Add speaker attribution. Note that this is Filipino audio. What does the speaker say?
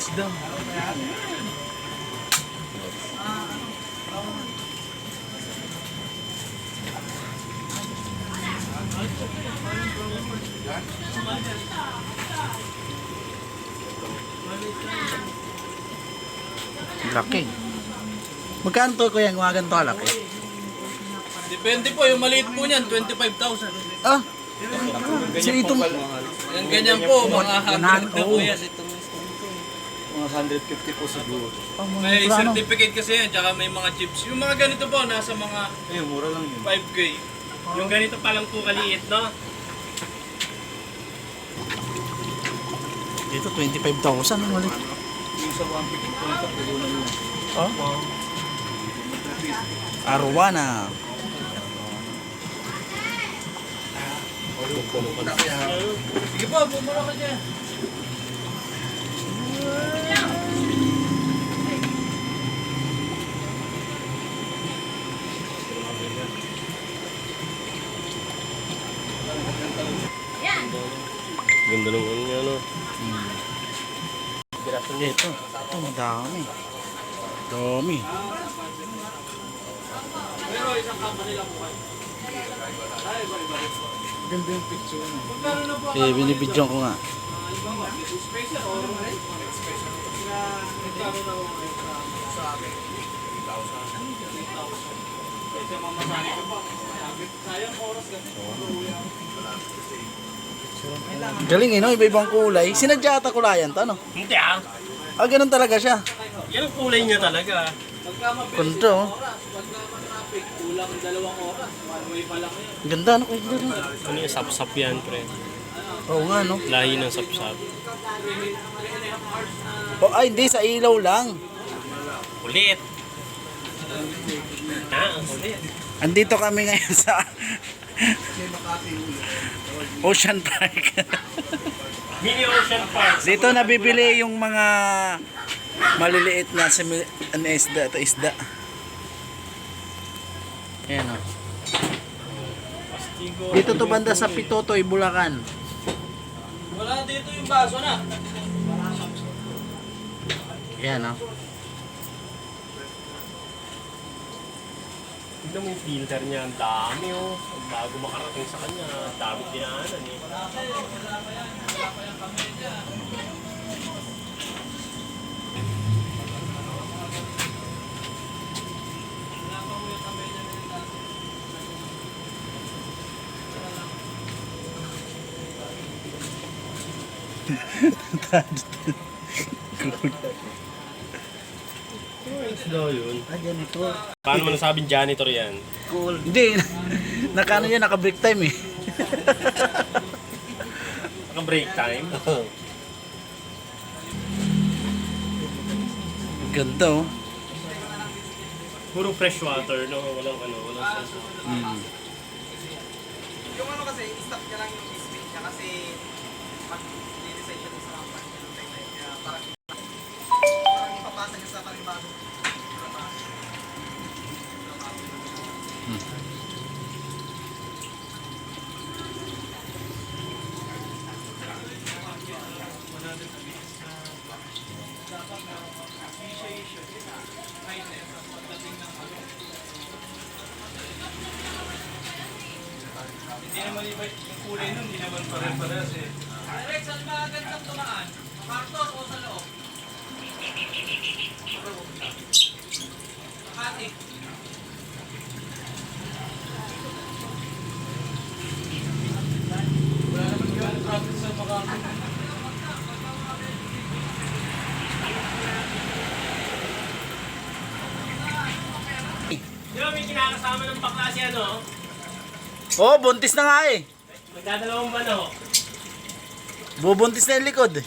Speaker 1: Touchdown.
Speaker 2: Laki. Magkano to kuya? Mga ganito kalaki?
Speaker 1: Depende po, yung maliit po niyan, 25,000.
Speaker 2: Ah? So itong...
Speaker 1: Yung ganyan po, mga 100 na po yan.
Speaker 3: Mga 150 po siguro.
Speaker 1: May certificate kasi yan, tsaka may mga chips. Yung mga ganito po, nasa mga
Speaker 3: Ayun, mura lang yun.
Speaker 1: 5K.
Speaker 4: Yung ganito pa lang po kaliit, no?
Speaker 2: Dito 25,000 ang mali.
Speaker 3: Yung sa 150 po ito, puro na yun.
Speaker 2: Oh? Arwana.
Speaker 1: Sige po, bumura ka dyan.
Speaker 4: Ganda ng ano niya, no?
Speaker 2: Ito. Ito madami. Dami.
Speaker 1: Pero isang company lang po kayo.
Speaker 3: Ganda yung picture.
Speaker 1: Magkano na po
Speaker 2: Eh, binibidyon ko nga.
Speaker 1: ibang ba? Special or special? Magkano na po kayo sa akin? 3,000. Kasi mamasali ko pa. Sayang oras kasi.
Speaker 2: Galing eh, no? Iba-ibang kulay. Sinadya ata kulayan to, no?
Speaker 4: Hindi ah.
Speaker 2: Ah, ganun talaga siya.
Speaker 4: Yan ang kulay niya talaga.
Speaker 1: Pagka mabilis
Speaker 2: Kundo.
Speaker 1: yung oras, pagka traffic, kulang 2 oras. One way pa lang yun.
Speaker 2: Ganda, no? Ganda, no?
Speaker 4: Ano yung sap-sap yan, pre?
Speaker 2: Oo nga, no?
Speaker 4: Lahi ng sap-sap.
Speaker 2: Oh, ay, hindi. Sa ilaw lang.
Speaker 4: Kulit. Ah, ang kulit.
Speaker 2: Andito kami ngayon sa Ocean Park.
Speaker 4: Mini Ocean Park.
Speaker 2: Dito nabibili yung mga maliliit na isda. Ito isda. Ayan o. Dito to banda sa Pitotoy, Bulacan.
Speaker 1: Wala dito yung baso na.
Speaker 2: Ayan o.
Speaker 4: Tignan mo yung filter niya. Ang dami oh. Bago makarating sa kanya, dami dinaanan eh. Isda yun.
Speaker 2: Ah, ganito.
Speaker 4: Paano mo nasabing janitor yan?
Speaker 2: Cool. Hindi. Nakano yan, naka-break time eh.
Speaker 4: Naka-break time?
Speaker 2: Ganda oh.
Speaker 4: Puro fresh water, no? Walang ano, walang sauce.
Speaker 5: Yung ano kasi, i-stop niya lang yung ismate niya kasi pag i-design siya sa kampanya ng design niya, parang ipapasa niya sa panibagong trabaho.
Speaker 1: Hindi naman iba yung kulay nun, hindi naman pare-parehas eh. Alex, saan ba gandang tumaan? Martos o sa loob? Makati. Wala naman gano'n traffic sa Makati.
Speaker 4: Di ba may kinakasama ng bakla si ano?
Speaker 2: Oh, buntis na nga eh.
Speaker 4: Magdadalawang manok.
Speaker 2: Bubuntis na yung likod eh.